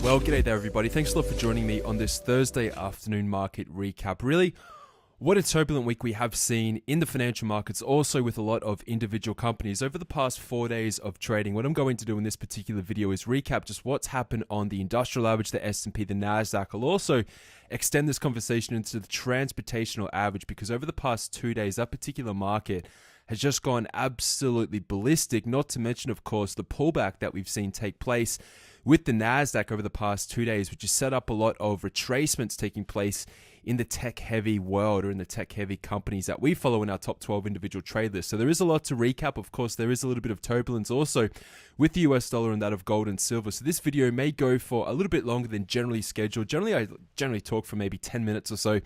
Well, g'day there, everybody. Thanks a lot for joining me on this Thursday afternoon market recap. Really, what a turbulent week we have seen in the financial markets, also with a lot of individual companies over the past 4 days of trading. What I'm going to do in this particular video is recap just what's happened on the industrial average, the S&P, the NASDAQ. I'll also extend this conversation into the transportational average because over the past 2 days, that particular market has just gone absolutely ballistic, not to mention, of course, the pullback that we've seen take place with the NASDAQ over the past 2 days, which has set up a lot of retracements taking place in the tech-heavy world or in the tech-heavy companies that we follow in our top 12 individual trade list. So there is a lot to recap. Of course, there is a little bit of turbulence also with the US dollar and that of gold and silver. So this video may go for a little bit longer than generally scheduled. I generally talk for maybe 10 minutes or so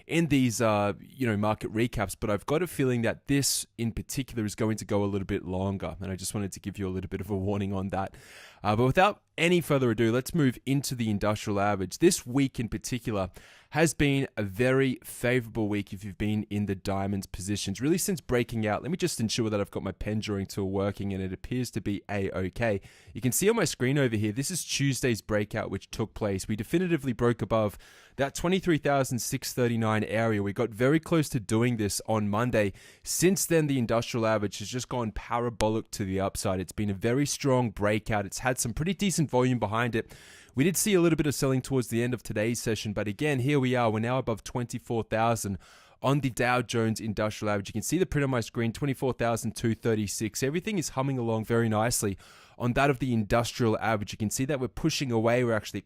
in these market recaps, but I've got a feeling that this in particular is going to go a little bit longer, and I just wanted to give you a little bit of a warning on that. But without any further ado, let's move into the industrial average. This week in particular has been a very favorable week if you've been in the diamonds positions. Really since breaking out, let me just ensure that I've got my pen drawing tool working and it appears to be A-OK. You can see on my screen over here, this is Tuesday's breakout which took place. We definitively broke above that 23,639 area. We got very close to doing this on Monday. Since then, the industrial average has just gone parabolic to the upside. It's been a very strong breakout. It's had some pretty decent volume behind it. We did see a little bit of selling towards the end of today's session, but again, here we are. We're now above 24,000 on the Dow Jones Industrial Average. You can see the print on my screen, 24,236. Everything is humming along very nicely on that of the industrial average. You can see that we're pushing away. We're actually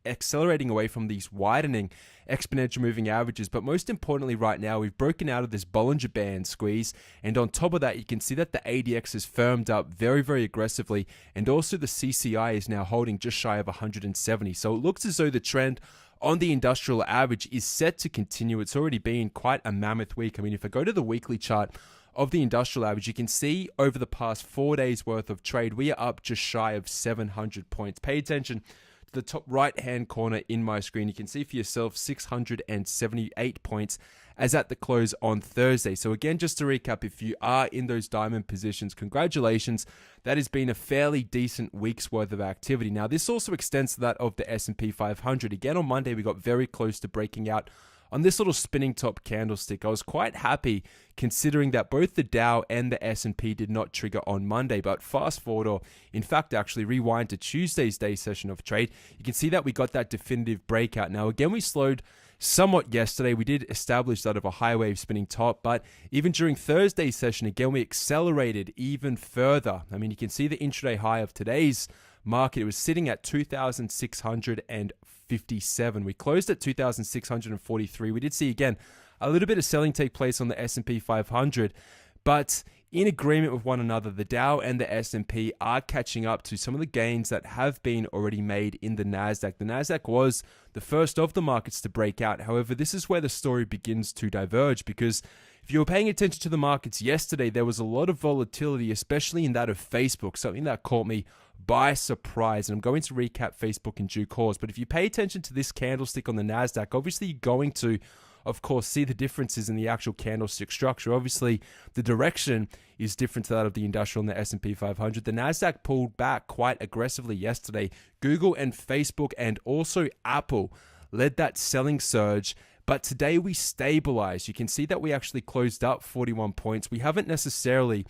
accelerating away from these widening exponential moving averages. But most importantly right now, we've broken out of this Bollinger Band squeeze. And on top of that, you can see that the ADX is firmed up very, very aggressively. And also the CCI is now holding just shy of 170. So it looks as though the trend on the industrial average is set to continue. It's already been quite a mammoth week. I mean, if I go to the weekly chart of the industrial average, you can see over the past 4 days worth of trade, we are up just shy of 700 points. Pay attention to the top right hand corner in my screen. You can see for yourself 678 points as at the close on Thursday. So again, just to recap, if you are in those diamond positions, congratulations. That has been a fairly decent week's worth of activity. Now, this also extends to that of the S&P 500. Again, on Monday, we got very close to breaking out on this little spinning top candlestick. I was quite happy considering that both the Dow and the S&P did not trigger on Monday. But fast forward, or in fact actually rewind to Tuesday's day session of trade, you can see that we got that definitive breakout. Now again, we slowed somewhat yesterday. We did establish that of a high wave spinning top, but even during Thursday's session, again, we accelerated even further. I mean, you can see the intraday high of today's market. It was sitting at 2,657. We closed at 2,643. We did see again a little bit of selling take place on the S&P 500, but in agreement with one another, the Dow and the S&P are catching up to some of the gains that have been already made in the NASDAQ. The NASDAQ was the first of the markets to break out. However, this is where the story begins to diverge because if you were paying attention to the markets yesterday, there was a lot of volatility, especially in that of Facebook, something that caught me by surprise. And I'm going to recap Facebook in due course. But if you pay attention to this candlestick on the NASDAQ, obviously you're going to, of course, see the differences in the actual candlestick structure. Obviously, the direction is different to that of the industrial and the S&P 500. The NASDAQ pulled back quite aggressively yesterday. Google and Facebook and also Apple led that selling surge. But today we stabilized. You can see that we actually closed up 41 points. We haven't necessarily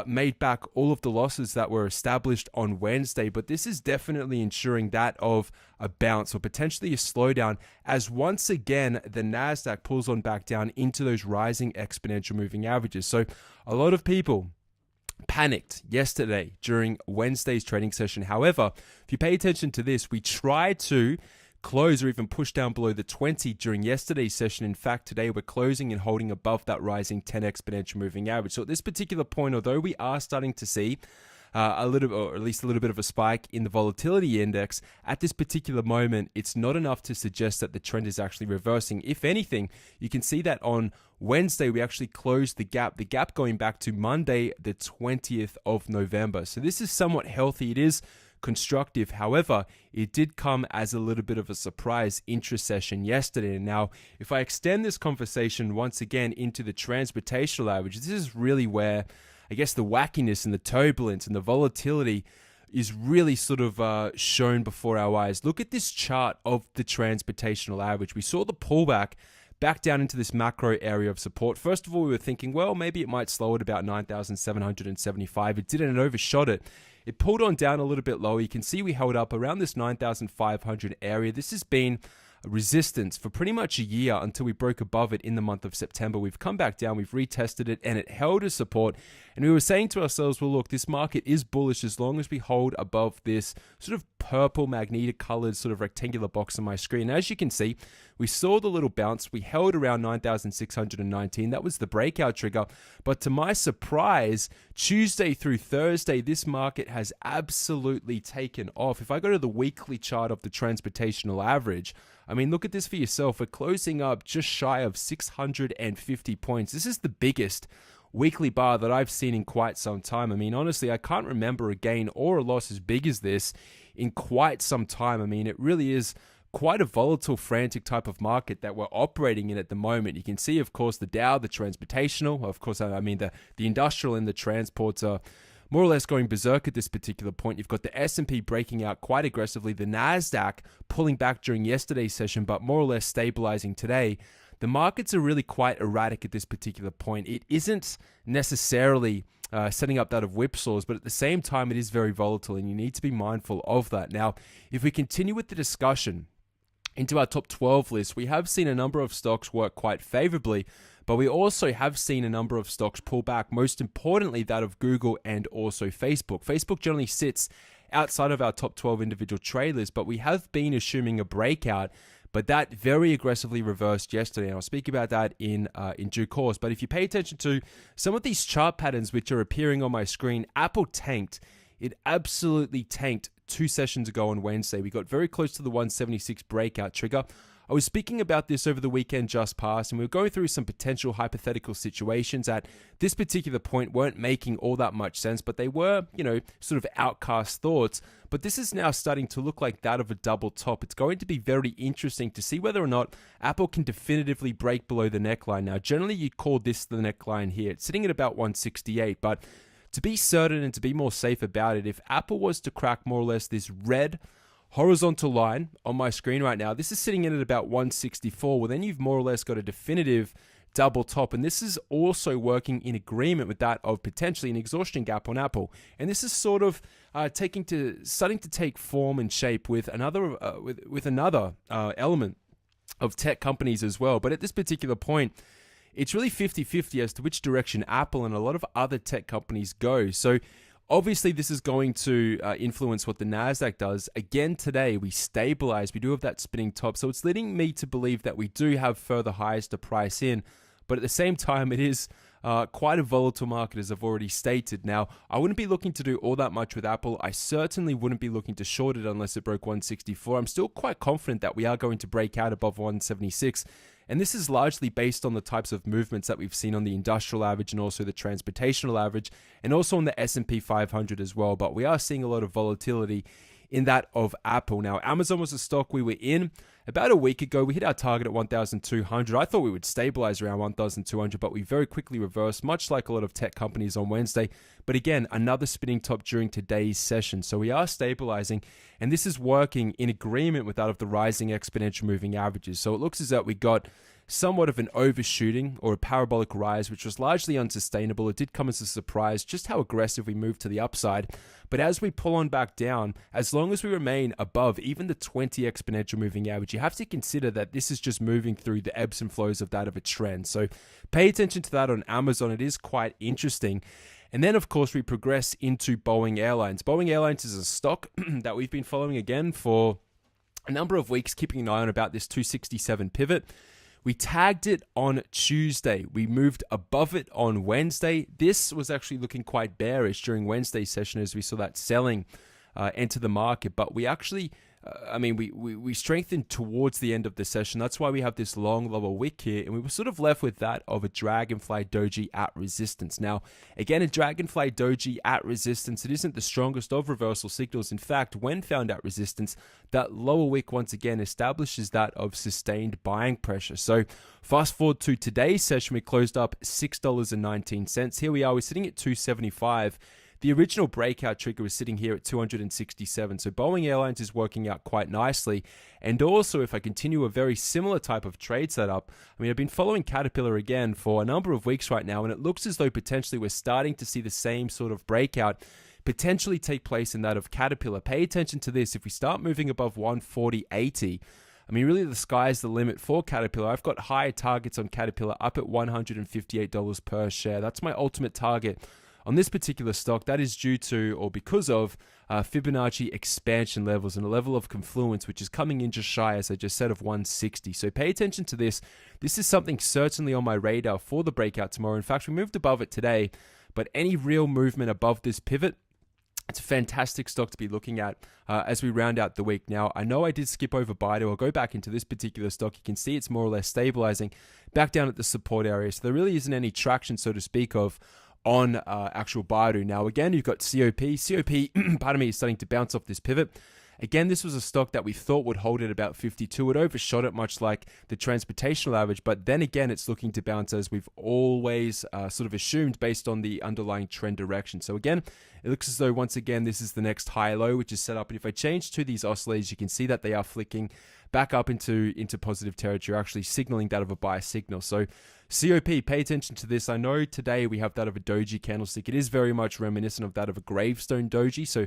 made back all of the losses that were established on Wednesday, but this is definitely ensuring that of a bounce or potentially a slowdown as once again the NASDAQ pulls on back down into those rising exponential moving averages. So a lot of people panicked yesterday during Wednesday's trading session. However, if you pay attention to this, we tried to close or even push down below the 20 during yesterday's session. In fact, today we're closing and holding above that rising 10 exponential moving average. So at this particular point, although we are starting to see a little, or at least a little bit of a spike in the volatility index, at this particular moment, it's not enough to suggest that the trend is actually reversing. If anything, you can see that on Wednesday, we actually closed the gap going back to Monday, the 20th of November. So this is somewhat healthy. It is constructive. However, it did come as a little bit of a surprise intra-session yesterday. And now, if I extend this conversation once again into the transportational average, this is really where I guess the wackiness and the turbulence and the volatility is really sort of shown before our eyes. Look at this chart of the transportational average. We saw the pullback back down into this macro area of support. First of all, we were thinking, well, maybe it might slow at about 9,775. It didn't, it overshot it. It pulled on down a little bit lower. You can see we held up around this 9,500 area. This has been resistance for pretty much a year until we broke above it in the month of September. We've come back down, we've retested it, and it held as support. And we were saying to ourselves, well, look, this market is bullish as long as we hold above this sort of purple magnetic colored sort of rectangular box on my screen. As you can see, we saw the little bounce. We held around 9,619. That was the breakout trigger. But to my surprise, Tuesday through Thursday, this market has absolutely taken off. If I go to the weekly chart of the transportational average, I mean, look at this for yourself. We're closing up just shy of 650 points. This is the biggest weekly bar that I've seen in quite some time. I mean, honestly, I can't remember a gain or a loss as big as this in quite some time. I mean, it really is quite a volatile, frantic type of market that we're operating in at the moment. You can see, of course, the Dow, the transportational, of course, I mean, the industrial and the transports are more or less going berserk at this particular point. You've got the S&P breaking out quite aggressively, the NASDAQ pulling back during yesterday's session, but more or less stabilizing today. The markets are really quite erratic at this particular point. It isn't necessarily setting up that of whipsaws, but at the same time, it is very volatile, and you need to be mindful of that. Now, if we continue with the discussion into our top 12 list, we have seen a number of stocks work quite favorably, but we also have seen a number of stocks pull back, most importantly that of Google and also Facebook. Facebook generally sits outside of our top 12 individual trade list, but we have been assuming a breakout, but that very aggressively reversed yesterday, and I'll speak about that in due course. But if you pay attention to some of these chart patterns which are appearing on my screen, Apple tanked. It absolutely tanked 2 sessions ago on Wednesday. We got very close to the 176 breakout trigger. I was speaking about this over the weekend just past, and we were going through some potential hypothetical situations at this particular point weren't making all that much sense, but they were, sort of outcast thoughts. But this is now starting to look like that of a double top. It's going to be very interesting to see whether or not Apple can definitively break below the neckline. Now, generally you'd call this the neckline here. It's sitting at about 168, but to be certain and to be more safe about it, if Apple was to crack more or less this red horizontal line on my screen right now, this is sitting in at about 164. Well, then you've more or less got a definitive double top, and this is also working in agreement with that of potentially an exhaustion gap on Apple. And this is sort of starting to take form and shape with another element of tech companies as well. But at this particular point, it's really 50-50 as to which direction Apple and a lot of other tech companies go. So obviously, this is going to influence what the NASDAQ does. Again, today, we stabilize. We do have that spinning top. So it's leading me to believe that we do have further highs to price in. But at the same time, it is quite a volatile market, as I've already stated. Now, I wouldn't be looking to do all that much with Apple. I certainly wouldn't be looking to short it unless it broke 164. I'm still quite confident that we are going to break out above 176. And this is largely based on the types of movements that we've seen on the industrial average and also the transportational average, and also on the S&P 500 as well. But we are seeing a lot of volatility in that of Apple. Now, Amazon was a stock we were in about a week ago. We hit our target at 1,200. I thought we would stabilize around 1,200, but we very quickly reversed, much like a lot of tech companies on Wednesday. But again, another spinning top during today's session. So we are stabilizing, and this is working in agreement with that of the rising exponential moving averages. So it looks as though we got somewhat of an overshooting or a parabolic rise, which was largely unsustainable. It did come as a surprise just how aggressive we moved to the upside. But as we pull on back down, as long as we remain above even the 20 exponential moving average, you have to consider that this is just moving through the ebbs and flows of that of a trend. So pay attention to that on Amazon. It is quite interesting. And then, of course, we progress into Boeing Airlines. Boeing Airlines is a stock that we've been following again for a number of weeks, keeping an eye on about this 267 pivot. We tagged it on Tuesday. We moved above it on Wednesday. This was actually looking quite bearish during Wednesday's session as we saw that selling enter the market. But we actually, we strengthened towards the end of the session. That's why we have this long lower wick here. And we were sort of left with that of a Dragonfly Doji at resistance. Now, again, a Dragonfly Doji at resistance, it isn't the strongest of reversal signals. In fact, when found at resistance, that lower wick once again establishes that of sustained buying pressure. So fast forward to today's session, we closed up $6.19. Here we are, we're sitting at $2.75. the original breakout trigger was sitting here at 267. So Boeing Airlines is working out quite nicely. And also, if I continue a very similar type of trade setup, I mean, I've been following Caterpillar again for a number of weeks right now, and it looks as though potentially we're starting to see the same sort of breakout potentially take place in that of Caterpillar. Pay attention to this. If we start moving above 140.80, I mean, really the sky's the limit for Caterpillar. I've got higher targets on Caterpillar up at $158 per share. That's my ultimate target on this particular stock. That is due to, or because of, Fibonacci expansion levels and a level of confluence which is coming in just shy, as I just said, of 160. So pay attention to this. This is something certainly on my radar for the breakout tomorrow. In fact, we moved above it today, but any real movement above this pivot, it's a fantastic stock to be looking at as we round out the week. Now, I know I did skip over Baidu. I'll go back into this particular stock. You can see it's more or less stabilizing back down at the support area. So there really isn't any traction, so to speak, of on actual Baidu. Now, again, you've got COP. COP, pardon me, is starting to bounce off this pivot. Again, this was a stock that we thought would hold at about 52. It overshot it, much like the transportational average. But then again, it's looking to bounce as we've always sort of assumed based on the underlying trend direction. So again, it looks as though once again, this is the next high low, which is set up. And if I change to these oscillators, you can see that they are flicking back up into positive territory, actually signaling that of a buy signal. So COP, pay attention to this. I know today we have that of a doji candlestick. It is very much reminiscent of that of a gravestone doji. So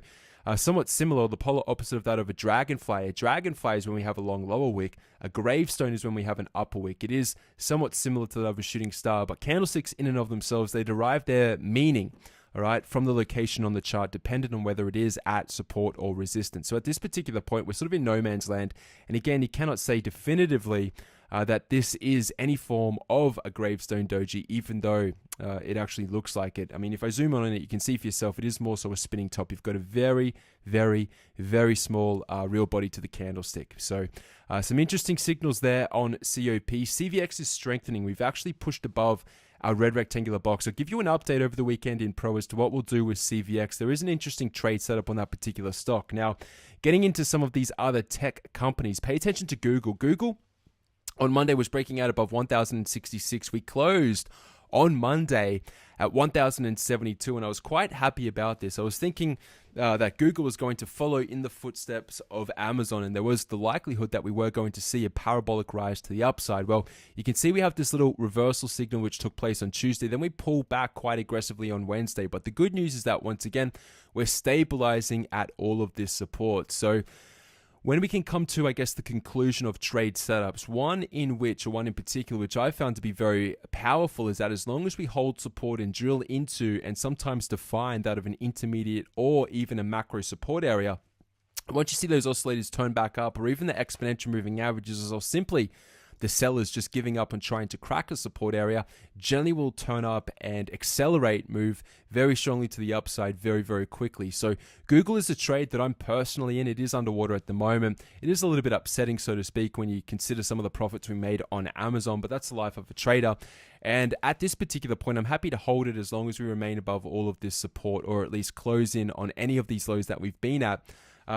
somewhat similar, the polar opposite of that of a dragonfly. A dragonfly is when we have a long lower wick. A gravestone is when we have an upper wick. It is somewhat similar to that of a shooting star, but candlesticks in and of themselves, they derive their meaning, all right, from the location on the chart, dependent on whether it is at support or resistance. So at this particular point, we're sort of in no man's land. And again, you cannot say definitively that this is any form of a gravestone doji, even though it actually looks like it. I mean, if I zoom on it, you can see for yourself, it is more so a spinning top. You've got a very, very, very small real body to the candlestick. So some interesting signals there on COP. CVX is strengthening. We've actually pushed above our red rectangular box. I'll give you an update over the weekend in Pro as to what we'll do with CVX. There is an interesting trade setup on that particular stock. Now, getting into some of these other tech companies, pay attention to Google. Google on Monday was breaking out above 1,066. We closed on Monday at 1,072, and I was quite happy about this. I was thinking that Google was going to follow in the footsteps of Amazon, and there was the likelihood that we were going to see a parabolic rise to the upside. Well, you can see we have this little reversal signal which took place on Tuesday. Then we pulled back quite aggressively on Wednesday. But the good news is that once again, we're stabilizing at all of this support. So when we can come to, I guess, the conclusion of trade setups, one in particular, which I found to be very powerful, is that as long as we hold support and drill into and sometimes define that of an intermediate or even a macro support area, once you see those oscillators turn back up, or even the exponential moving averages, or simply the sellers just giving up and trying to crack a support area, generally will turn up and accelerate, move very strongly to the upside very, very quickly. So Google is a trade that I'm personally in. It is underwater at the moment. It is a little bit upsetting, so to speak, when you consider some of the profits we made on Amazon, but that's the life of a trader. And at this particular point, I'm happy to hold it as long as we remain above all of this support, or at least close in on any of these lows that we've been at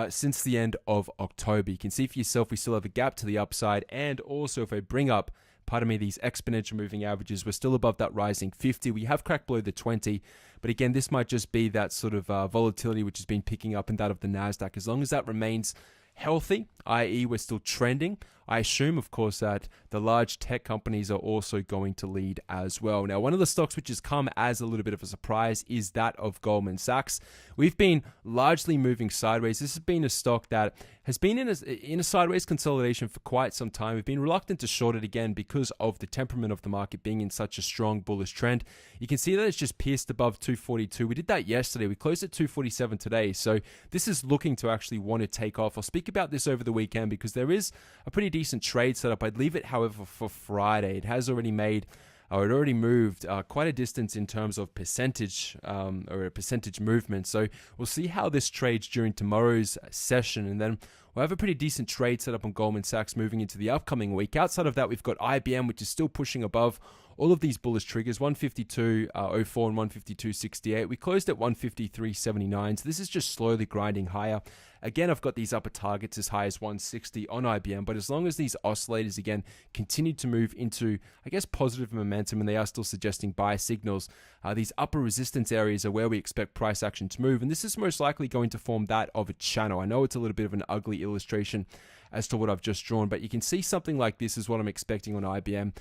since the end of October. You can see for yourself we still have a gap to the upside, and also if I bring up, pardon me, these exponential moving averages, we're still above that rising 50. We have cracked below the 20, but again, this might just be that sort of volatility which has been picking up in that of the NASDAQ. As long as that remains healthy, i.e. we're still trending, I assume, of course, that the large tech companies are also going to lead as well. Now, one of the stocks which has come as a little bit of a surprise is that of Goldman Sachs. We've been largely moving sideways. This has been a stock that has been in a sideways consolidation for quite some time. We've been reluctant to short it again because of the temperament of the market being in such a strong bullish trend. You can see that it's just pierced above 242. We did that yesterday. We closed at 247 today. So this is looking to actually want to take off. I'll speak about this over the weekend because there is a pretty decent trade setup. I'd leave it, however, for Friday. It has already made, or it already moved quite a distance in terms of percentage or a percentage movement. So we'll see how this trades during tomorrow's session, and then we'll have a pretty decent trade set up on Goldman Sachs moving into the upcoming week. Outside of that, we've got IBM, which is still pushing above all of these bullish triggers, 152.04 and 152.68. We closed at 153.79, so this is just slowly grinding higher. Again, I've got these upper targets as high as 160 on IBM, but as long as these oscillators, again, continue to move into, I guess, positive momentum, and they are still suggesting buy signals, these upper resistance areas are where we expect price action to move, and this is most likely going to form that of a channel. I know it's a little bit of an ugly illustration as to what I've just drawn, but you can see something like this is what I'm expecting on IBM.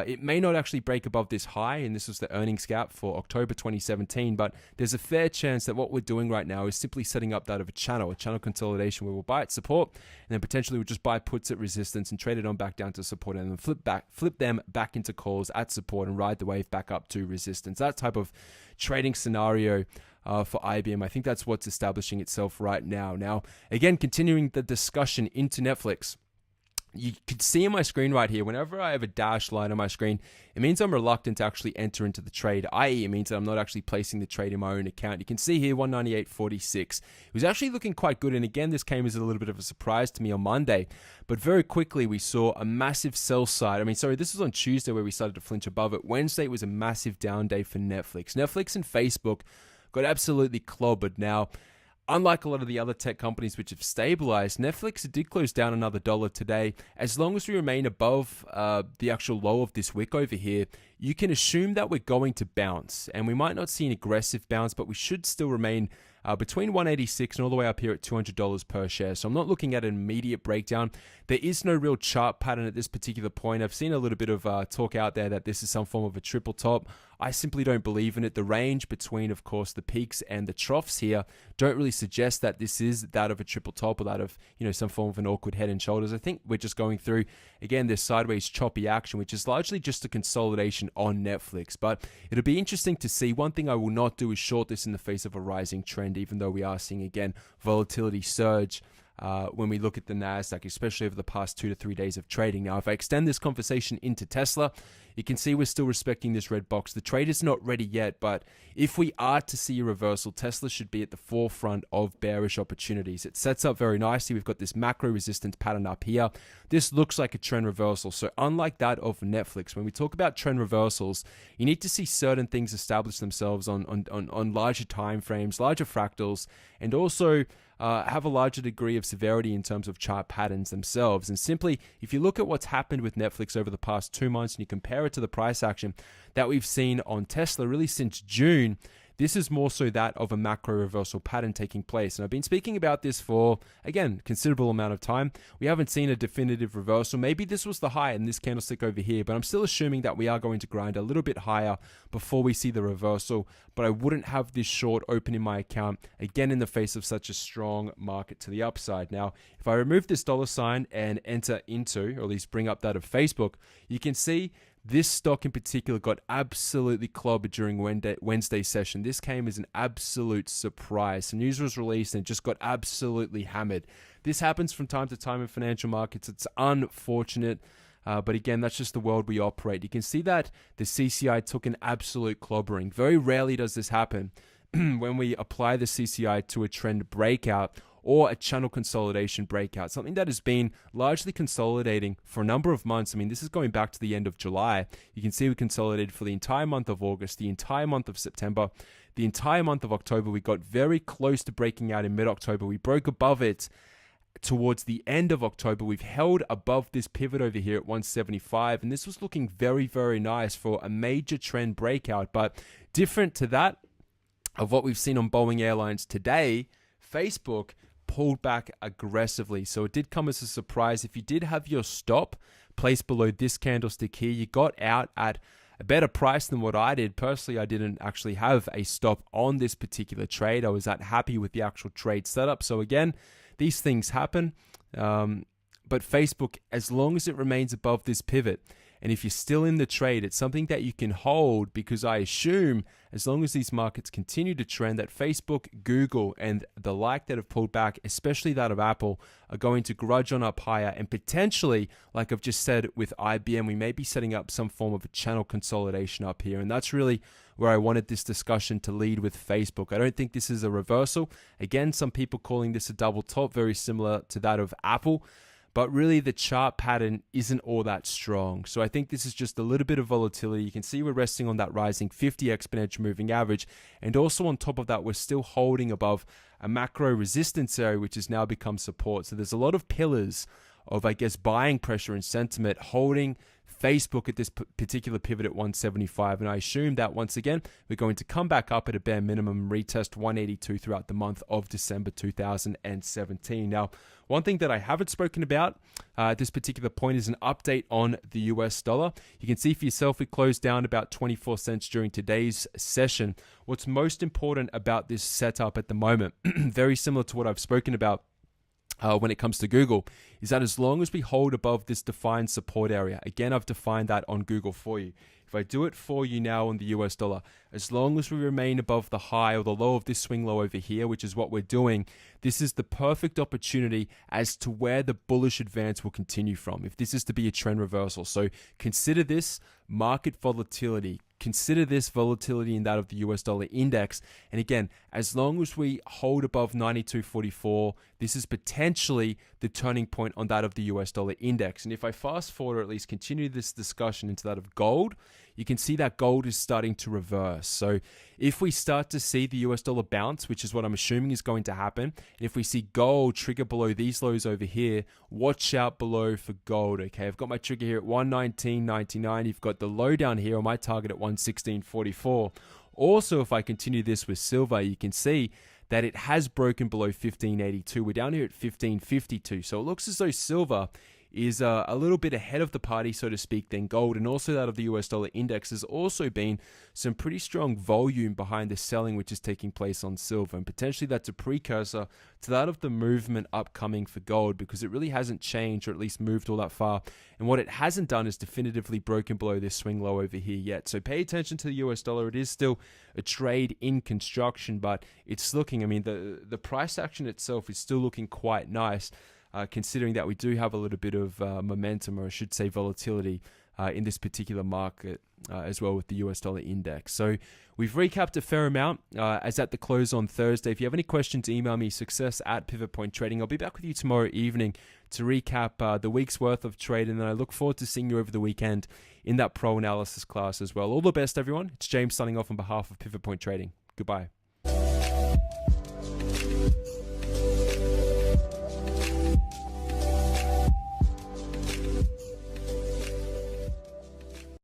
It may not actually break above this high, and this was the earnings gap for October 2017, but there's a fair chance that what we're doing right now is simply setting up that of a channel consolidation where we'll buy at support, and then potentially we'll just buy puts at resistance and trade it on back down to support, and then flip them back into calls at support and ride the wave back up to resistance. That type of trading scenario for IBM, I think that's what's establishing itself right now. Now, again, continuing the discussion into Netflix, you can see on my screen right here, whenever I have a dashed line on my screen, it means I'm reluctant to actually enter into the trade, i.e. it means that I'm not actually placing the trade in my own account. You can see here 198.46. It was actually looking quite good, and again, this came as a little bit of a surprise to me on Monday, but very quickly we saw a massive sell side. This was on Tuesday where we started to flinch above it. Wednesday was a massive down day for Netflix. Netflix and Facebook got absolutely clobbered. Now, unlike a lot of the other tech companies which have stabilized, Netflix did close down another dollar today. As long as we remain above the actual low of this wick over here, you can assume that we're going to bounce. And we might not see an aggressive bounce, but we should still remain between 186 and all the way up here at $200 per share. So I'm not looking at an immediate breakdown. There is no real chart pattern at this particular point. I've seen a little bit of talk out there that this is some form of a triple top. I simply don't believe in it. The range between, of course, the peaks and the troughs here don't really suggest that this is that of a triple top or that of, some form of an awkward head and shoulders. I think we're just going through, again, this sideways choppy action, which is largely just a consolidation on Netflix. But it'll be interesting to see. One thing I will not do is short this in the face of a rising trend, even though we are seeing, again, volatility surge when we look at the NASDAQ, especially over the past 2 to 3 days of trading. Now, if I extend this conversation into Tesla, you can see we're still respecting this red box. The trade is not ready yet, but if we are to see a reversal, Tesla should be at the forefront of bearish opportunities. It sets up very nicely. We've got this macro resistance pattern up here. This looks like a trend reversal. So unlike that of Netflix, when we talk about trend reversals, you need to see certain things establish themselves on larger time frames, larger fractals, and also have a larger degree of severity in terms of chart patterns themselves. And simply, if you look at what's happened with Netflix over the past 2 months and you compare it to the price action that we've seen on Tesla really since June, this is more so that of a macro reversal pattern taking place. And I've been speaking about this for, again, considerable amount of time. We haven't seen a definitive reversal. Maybe this was the high in this candlestick over here, but I'm still assuming that we are going to grind a little bit higher before we see the reversal. But I wouldn't have this short open in my account, again, in the face of such a strong market to the upside. Now, if I remove this dollar sign and enter into, or at least bring up that of Facebook, you can see this stock in particular got absolutely clobbered during Wednesday's session. This came as an absolute surprise. Some news was released and it just got absolutely hammered. This happens from time to time in financial markets. It's unfortunate, but again, that's just the world we operate. You can see that the CCI took an absolute clobbering. Very rarely does this happen when we apply the CCI to a trend breakout or a channel consolidation breakout, something that has been largely consolidating for a number of months. This is going back to the end of July. You can see we consolidated for the entire month of August, the entire month of September, the entire month of October. We got very close to breaking out in mid-October. We broke above it towards the end of October. We've held above this pivot over here at 175, and this was looking very, very nice for a major trend breakout. But different to that of what we've seen on Boeing Airlines today, Facebook pulled back aggressively. So it did come as a surprise. If you did have your stop placed below this candlestick here, you got out at a better price than what I did. Personally, I didn't actually have a stop on this particular trade. I was that happy with the actual trade setup. So again, these things happen. But Facebook, as long as it remains above this pivot, and if you're still in the trade, it's something that you can hold, because I assume as long as these markets continue to trend, that Facebook, Google, and the like that have pulled back, especially that of Apple, are going to grudge on up higher. And potentially, like I've just said with IBM, we may be setting up some form of a channel consolidation up here. And that's really where I wanted this discussion to lead with Facebook. I don't think this is a reversal. Again, some people calling this a double top, very similar to that of Apple. But really, the chart pattern isn't all that strong. So I think this is just a little bit of volatility. You can see we're resting on that rising 50 exponential moving average. And also on top of that, we're still holding above a macro resistance area, which has now become support. So there's a lot of pillars of, I guess, buying pressure and sentiment holding Facebook at this particular pivot at 175. And I assume that once again, we're going to come back up at a bare minimum and retest 182 throughout the month of December 2017. Now, one thing that I haven't spoken about at this particular point is an update on the US dollar. You can see for yourself, it closed down about 24 cents during today's session. What's most important about this setup at the moment, very similar to what I've spoken about when it comes to Google, is that as long as we hold above this defined support area, again, I've defined that on Google for you. If I do it for you now on the US dollar, as long as we remain above the high or the low of this swing low over here, which is what we're doing, this is the perfect opportunity as to where the bullish advance will continue from, if this is to be a trend reversal. So consider this market volatility. Consider this volatility in that of the US dollar index. And again, as long as we hold above 92.44, this is potentially the turning point on that of the US dollar index. And if I fast forward or at least continue this discussion into that of gold, you can see that gold is starting to reverse. So if we start to see the US dollar bounce, which is what I'm assuming is going to happen, and if we see gold trigger below these lows over here, watch out below for gold. Okay, I've got my trigger here at 119.99. You've got the low down here on my target at 116.44. Also, if I continue this with silver, you can see that it has broken below 1582. We're down here at 1552. So it looks as though silver is a little bit ahead of the party, so to speak, than gold. And also that of the US dollar index has also been some pretty strong volume behind the selling which is taking place on silver. And potentially that's a precursor to that of the movement upcoming for gold, because it really hasn't changed or at least moved all that far. And what it hasn't done is definitively broken below this swing low over here yet. So pay attention to the US dollar. It is still a trade in construction, but it's looking, I mean, the price action itself is still looking quite nice. Considering that we do have a little bit of momentum, or I should say volatility, in this particular market as well with the US dollar index. So we've recapped a fair amount as at the close on Thursday. If you have any questions, email me, success@pivotpointtrading. I'll be back with you tomorrow evening to recap the week's worth of trade, and then I look forward to seeing you over the weekend in that pro analysis class as well. All the best, everyone. It's James signing off on behalf of Pivot Point Trading. Goodbye.